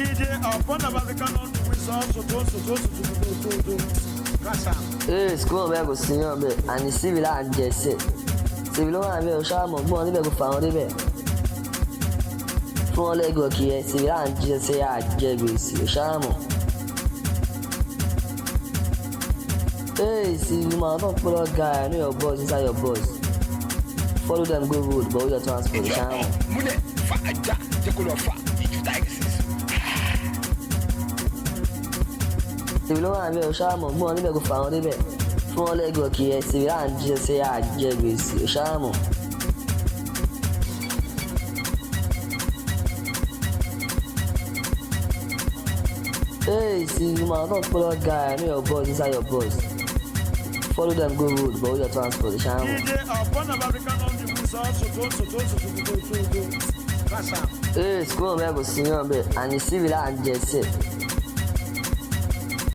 DJ upon American on the Hey, school bag was senior bit, and the civil and Jesse. Civil and will sham of money bag found it. For Lego here, civil and Jesse at Jebis, Shamo. Hey, see, you might not put a guy, I know your boss inside your boss. Follow them, go road, but your transport, Shamo. Civil and will sham of money bag found it. For Lego here, civil and Jesse at Jebis, Shamo. Hey, see, you might not put a guy, I know your boss inside your boss. Follow them, go road, but your transport, Shamo. Hey, school bag was senior bit, and the civil and Jesse.